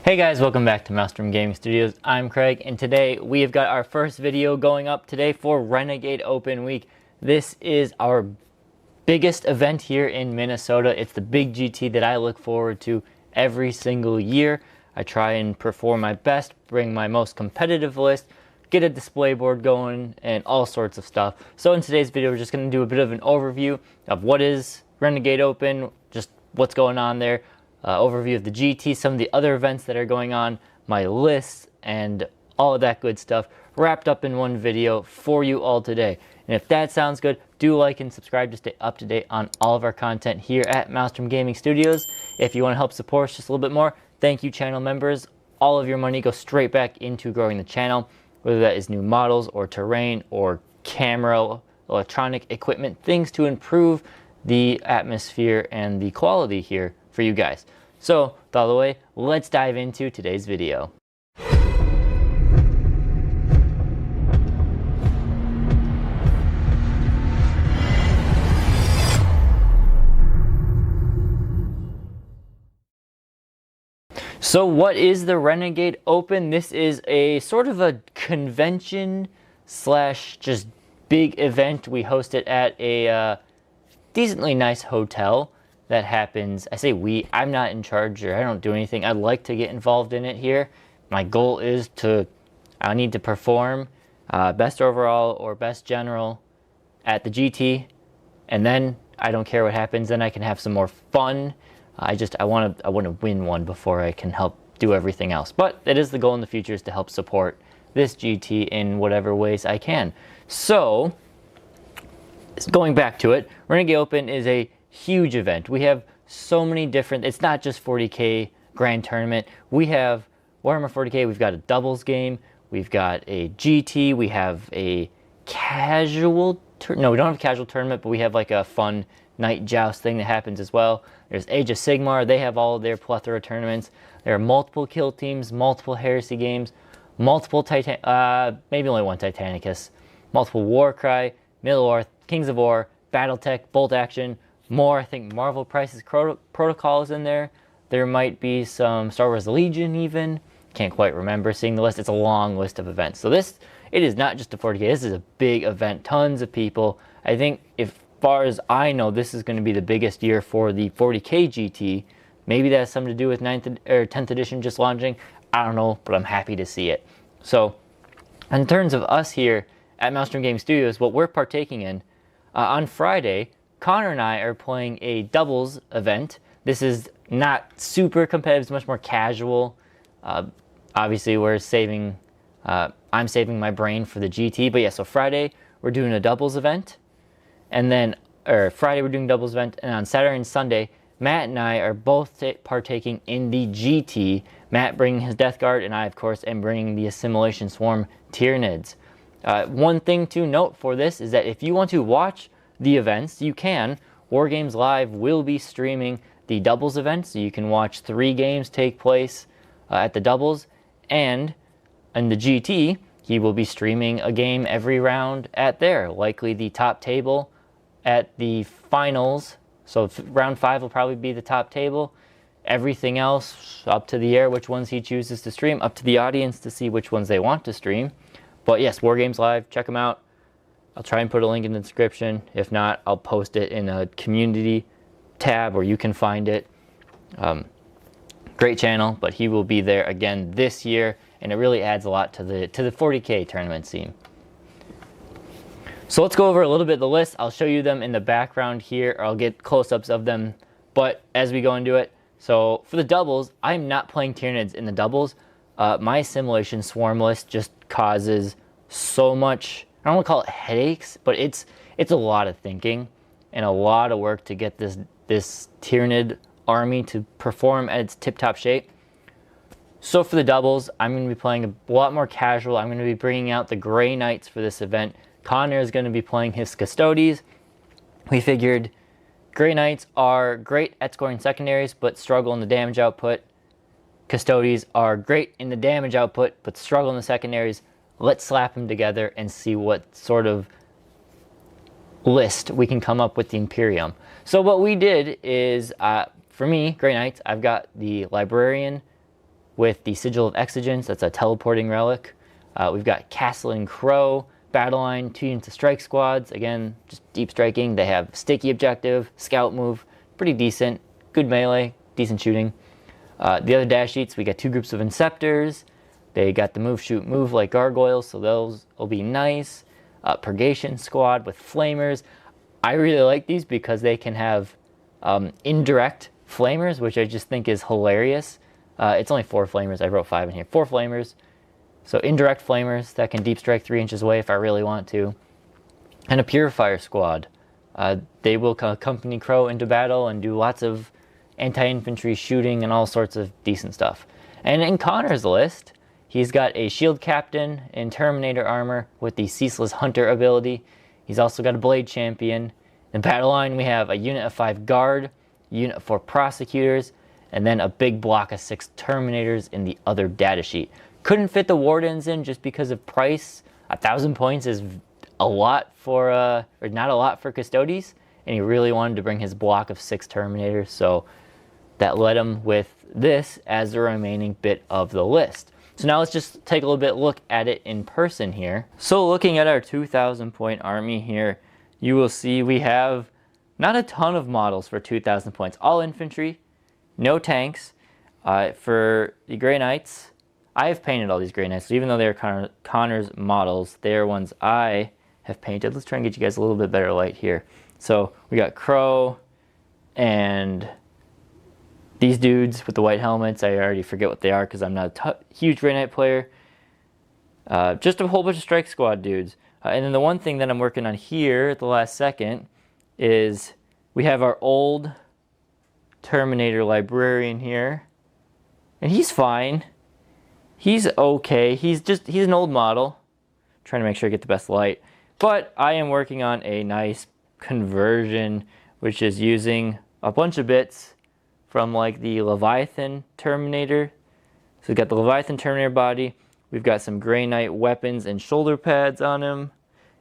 Hey guys, welcome back to Maelstrom Gaming Studios. I'm Craig, and today we have got our first video going up today for Renegade Open Week. This is our biggest event here in Minnesota. It's the big GT that I look forward to every single year. I try and perform my best, bring my most competitive list, get a display board going, and all sorts of stuff. So in today's video, we're just going to do a bit of an overview of what is Renegade Open, just what's going on there. Overview of the GT, some of the other events that are going on, my lists, and all of that good stuff wrapped up in one video for you all today. And if that sounds good, do like and subscribe to stay up to date on all of our content here at Maelstrom Gaming Studios. If you want to help support us just a little bit more, thank you channel members. All of your money goes straight back into growing the channel, whether that is new models or terrain or camera, electronic equipment, things to improve the atmosphere and the quality here for you guys. So, with all the way, let's dive into today's video. So what is the Renegade Open? This is a sort of a convention slash just big event. We host it at a decently nice hotel. That happens, I say we, I'm not in charge or I don't do anything. I'd like to get involved in it here. My goal is I need to perform best overall or best general at the GT, and then I don't care what happens, then I can have some more fun. I want to win one before I can help do everything else. But it is the goal in the future, is to help support this GT in whatever ways I can. So, going back to it, Renegade Open is a huge event. We have so many different, it's not just 40k grand tournament. We have Warhammer 40k, we've got a doubles game, we've got a GT, we have a casual, no, we don't have a casual tournament, but we have like a fun night joust thing that happens as well. There's Age of Sigmar, they have all of their plethora of tournaments. There are multiple kill teams, multiple heresy games, multiple maybe only one Titanicus, multiple Warcry, Middle-earth, Kings of War, Battletech, Bolt Action, more. I think Marvel Price's Protocol is in there. There might be some Star Wars Legion even. Can't quite remember seeing the list. It's a long list of events. So it is not just a 40k. This is a big event. Tons of people. I think, as far as I know, this is going to be the biggest year for the 40k GT. Maybe that has something to do with 9th or 10th edition just launching. I don't know, but I'm happy to see it. So, in terms of us here at Maelstrom Gaming Studios, what we're partaking in, on Friday, Connor and I are playing a doubles event. This is not super competitive, it's much more casual. Obviously, I'm saving my brain for the GT, but yeah, so Friday, we're doing a doubles event. And then, Friday we're doing a doubles event, and on Saturday and Sunday, Matt and I are both partaking in the GT. Matt bringing his Death Guard, and I, of course, am bringing the Assimilation Swarm Tyranids. One thing to note for this is that if you want to watch the events, you can. Wargames Live will be streaming the doubles event, so you can watch 3 games take place at the doubles, and in the GT, he will be streaming a game every round at there, likely the top table at the finals. So round 5 will probably be the top table. Everything else up to the air, which ones he chooses to stream, up to the audience to see which ones they want to stream. But yes, Wargames Live, check them out. I'll try and put a link in the description. If not, I'll post it in a community tab where you can find it. Great channel, but he will be there again this year, and it really adds a lot to the 40k tournament scene. So let's go over a little bit of the list. I'll show you them in the background here, or I'll get close-ups of them, but as we go into it. So for the doubles, I'm not playing Tyranids in the doubles. My Assimilation Swarm list just causes so much, I don't want to call it headaches, but it's a lot of thinking and a lot of work to get this Tyranid army to perform at its tip-top shape. So for the doubles, I'm going to be playing a lot more casual. I'm going to be bringing out the Grey Knights for this event. Connor is going to be playing his Custodes. We figured Grey Knights are great at scoring secondaries, but struggle in the damage output. Custodes are great in the damage output, but struggle in the secondaries. Let's slap them together and see what sort of list we can come up with the Imperium. So what we did is, for me, Grey Knights, I've got the Librarian, with the Sigil of Exigence. That's a teleporting relic. We've got Castle and Crow, battle line, 2 units of strike squads. Again, just deep striking. They have sticky objective, scout move, pretty decent, good melee, decent shooting. The other dash sheets, we got 2 groups of Inceptors. They got the move, shoot, move like gargoyles, so those will be nice. Purgation squad with flamers. I really like these because they can have indirect flamers, which I just think is hilarious. It's only 4 flamers. I wrote 5 in here. 4 flamers. So indirect flamers that can deep strike 3 inches away if I really want to. And a purifier squad. They will accompany Crow into battle and do lots of anti-infantry shooting and all sorts of decent stuff. And in Connor's list, he's got a shield captain in Terminator armor with the Ceaseless Hunter ability. He's also got a blade champion. In battle line, we have a unit of 5 guard, a unit of 4 prosecutors, and then a big block of 6 Terminators in the other data sheet. Couldn't fit the Wardens in just because of price. 1,000 points is a lot for, or not a lot for Custodes, and he really wanted to bring his block of 6 Terminators, so that led him with this as the remaining bit of the list. So now let's just take a little bit look at it in person here. So looking at our 2,000 point army here, you will see we have not a ton of models for 2,000 points. All infantry, no tanks. For the Grey Knights, I have painted all these Grey Knights, so even though they're Connor's models, they are ones I have painted. Let's try and get you guys a little bit better light here. So we got Crow and these dudes with the white helmets. I already forget what they are because I'm not a huge Grey Knight player. Just a whole bunch of Strike Squad dudes. And then the one thing that I'm working on here at the last second is we have our old Terminator Librarian here. And he's fine. He's okay. He's an old model. Trying to make sure I get the best light. But I am working on a nice conversion, which is using a bunch of bits from like the Leviathan Terminator. So we've got the Leviathan Terminator body. We've got some Grey Knight weapons and shoulder pads on him.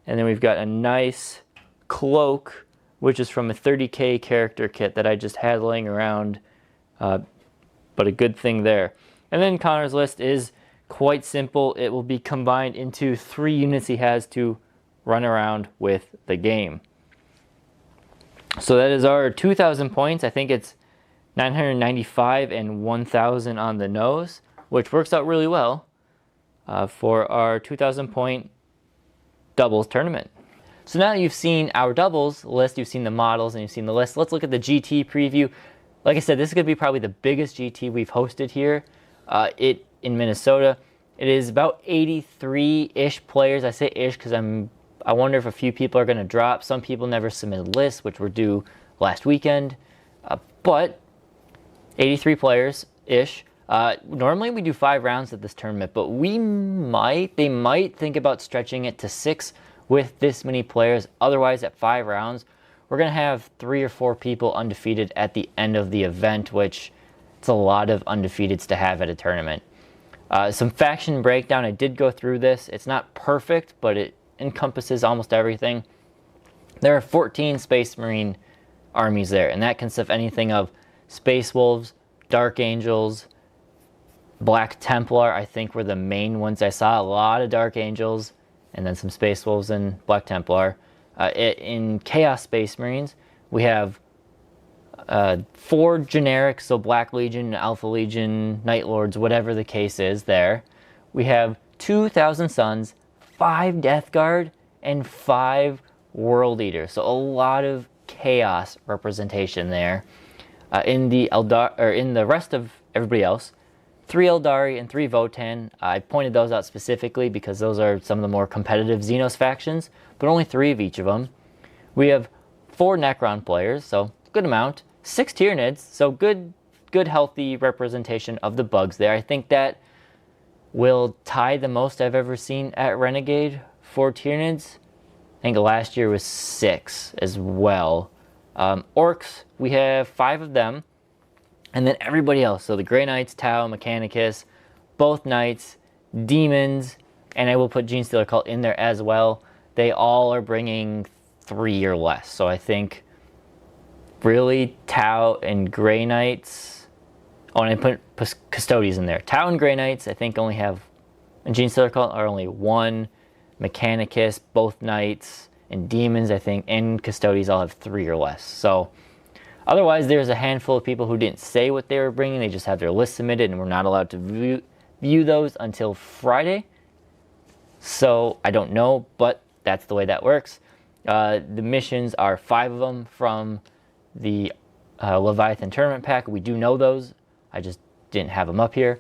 And then we've got a nice cloak, which is from a 30k character kit that I just had laying around. But a good thing there. And then Connor's list is quite simple. It will be combined into 3 units he has to run around with the game. So that is our 2,000 points. I think it's 995 and 1,000 on the nose, which works out really well for our 2,000 point doubles tournament. So now that you've seen our doubles list, you've seen the models, and you've seen the list, let's look at the GT preview. Like I said, this is going to be probably the biggest GT we've hosted here in Minnesota. It is about 83-ish players. I say ish because I wonder if a few people are going to drop. Some people never submitted lists, which were due last weekend. But 83 players-ish. Normally we do 5 rounds at this tournament, but they might think about stretching it to 6 with this many players. Otherwise, at 5 rounds, we're going to have 3 or 4 people undefeated at the end of the event, which it's a lot of undefeateds to have at a tournament. Some faction breakdown. I did go through this. It's not perfect, but it encompasses almost everything. There are 14 Space Marine armies there, and that consists of anything of Space Wolves, Dark Angels, Black Templar, I think were the main ones I saw. A lot of Dark Angels, and then some Space Wolves and Black Templar. In Chaos Space Marines, we have 4 generic, so Black Legion, Alpha Legion, Night Lords, whatever the case is there. We have 2,000 Suns, 5 Death Guard, and 5 World Eaters. So a lot of chaos representation there. In the rest of everybody else, 3 Eldari and 3 Votann. I pointed those out specifically because those are some of the more competitive Xenos factions, but only 3 of each of them. We have 4 Necron players, so good amount. 6 Tyranids, so good healthy representation of the bugs there. I think that will tie the most I've ever seen at Renegade for Tyranids. I think last year was 6 as well. Orcs, we have 5 of them. And then everybody else, so the Grey Knights, Tau, Mechanicus, both Knights, Demons, and I will put Genestealer Cult in there as well. They all are bringing 3 or less. So I think really Tau and Grey Knights Oh, and I put Custodes in there. Tau and Grey Knights, I think, only have, and Gene Stealer Cult are only one. Mechanicus, both Knights, and Demons, I think, and Custodes all have 3 or less. So, otherwise, there's a handful of people who didn't say what they were bringing. They just have their list submitted, and we're not allowed to view those until Friday. So, I don't know, but that's the way that works. The missions are 5 of them from the Leviathan Tournament Pack. We do know those. I just didn't have them up here.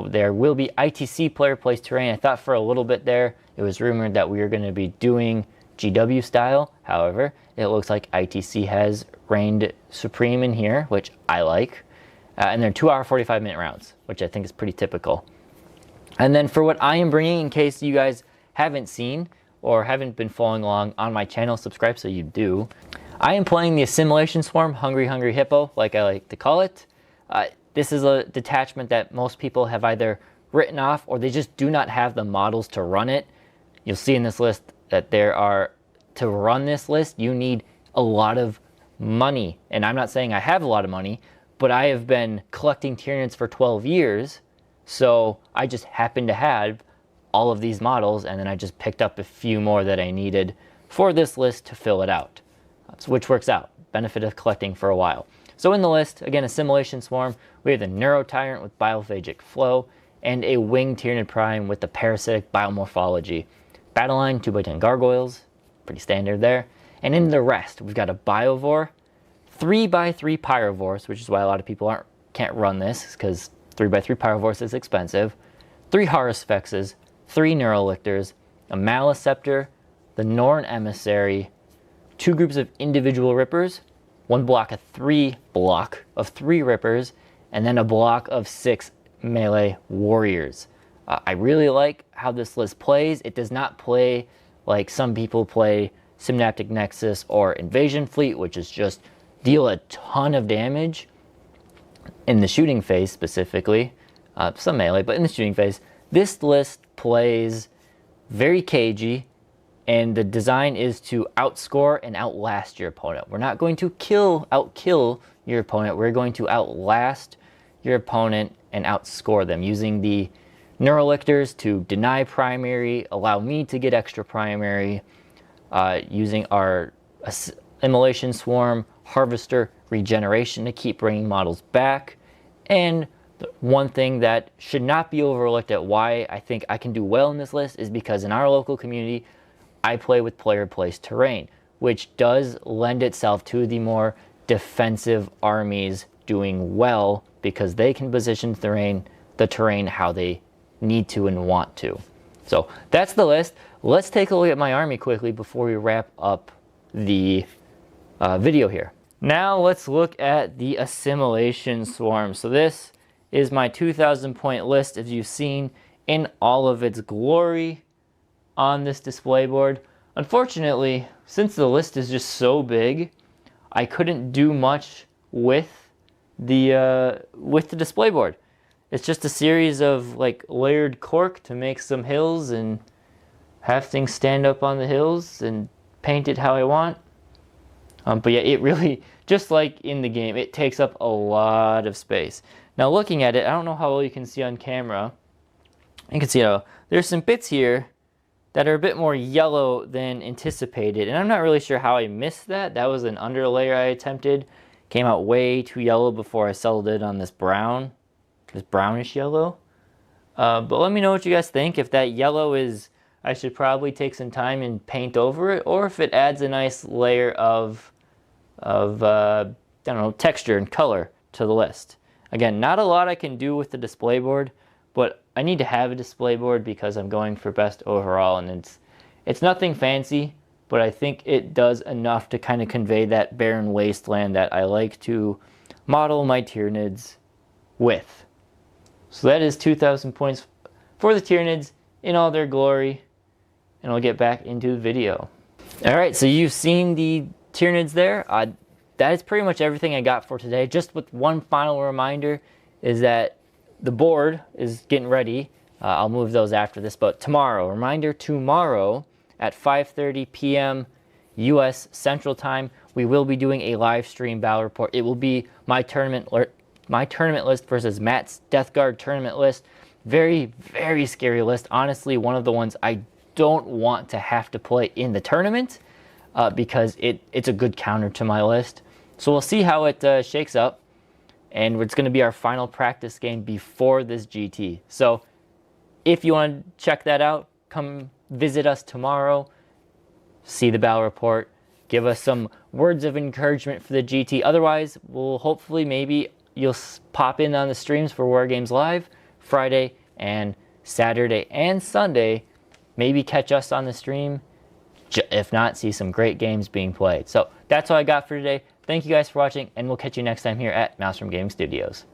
There will be ITC player place terrain. I thought for a little bit there, it was rumored that we were going to be doing GW style. However, it looks like ITC has reigned supreme in here, which I like. And they're 2 hour, 45-minute rounds, which I think is pretty typical. And then for what I am bringing, in case you guys haven't seen or haven't been following along on my channel, subscribe so you do. I am playing the Assimilation Swarm, Hungry Hungry Hippo, like I like to call it. This is a detachment that most people have either written off or they just do not have the models to run it. You'll see in this list that to run this list, you need a lot of money. And I'm not saying I have a lot of money, but I have been collecting Tyranids for 12 years. So I just happen to have all of these models, and then I just picked up a few more that I needed for this list to fill it out. Which works out. Benefit of collecting for a while. So in the list, again, Assimilation Swarm, we have the Neurotyrant with Biophagic Flow, and a Winged Tyranid Prime with the Parasitic Biomorphology. Battle line, 2x10 Gargoyles, pretty standard there. And in the rest, we've got a Biovore, 3x3 Pyrovores, which is why a lot of people can't run this, because 3x3 Pyrovores is expensive, 3 Harusfexes, 3 Neurolictors, a Maliceptor, the Norn Emissary, 2 groups of individual Rippers, 1 block of 3 Rippers, and then a block of 6 melee warriors. I really like how this list plays. It does not play like some people play Synaptic Nexus or Invasion Fleet, which is just deal a ton of damage in the shooting phase specifically. Some melee, but in the shooting phase. This list plays very cagey, and the design is to outscore and outlast your opponent. We're not going to outkill your opponent. We're going to outlast your opponent and outscore them using the Neurolictors to deny primary, allow me to get extra primary, using our Assimilation Swarm, Harvester, Regeneration to keep bringing models back. And one thing that should not be overlooked at why I think I can do well in this list is because in our local community, I play with player place terrain, which does lend itself to the more defensive armies doing well because they can position the terrain how they need to and want to. So that's the list. Let's take a look at my army quickly before we wrap up the video here. Now let's look at the Assimilation Swarm. So this is my 2,000 point list, as you've seen in all of its glory on this display board. Unfortunately, since the list is just so big, I couldn't do much with the display board. It's just a series of like layered cork to make some hills and have things stand up on the hills and paint it how I want. But yeah, it really, just like in the game, it takes up a lot of space. Now looking at it, I don't know how well you can see on camera. You can see there's some bits here that are a bit more yellow than anticipated, and I'm not really sure how I missed that. That was an underlayer I attempted. Came out way too yellow before I settled it on this brown, this brownish yellow. But let me know what you guys think. If that yellow is, I should probably take some time and paint over it, or if it adds a nice layer of I don't know, texture and color to the list. Again, not a lot I can do with the display board, but I need to have a display board because I'm going for best overall, and it's nothing fancy, but I think it does enough to kind of convey that barren wasteland that I like to model my Tyranids with. So that is 2,000 points for the Tyranids in all their glory, and I'll get back into the video. Alright, so you've seen the Tyranids there. That is pretty much everything I got for today. Just with one final reminder is that the board is getting ready. I'll move those after this, but tomorrow, at 5:30 p.m. US Central Time, we will be doing a live stream battle report. It will be my Tournament my tournament list versus Matt's Death Guard tournament list. Very, very scary list. Honestly, one of the ones I don't want to have to play in the tournament because it's a good counter to my list. So we'll see how it shakes up. And it's going to be our final practice game before this GT. So if you want to check that out, come visit us tomorrow. See the battle report. Give us some words of encouragement for the GT. Otherwise, we'll hopefully maybe you'll pop in on the streams for War Games Live Friday and Saturday and Sunday. Maybe catch us on the stream. If not, see some great games being played. So that's all I got for today. Thank you guys for watching, and we'll catch you next time here at Maelstrom Gaming Studios.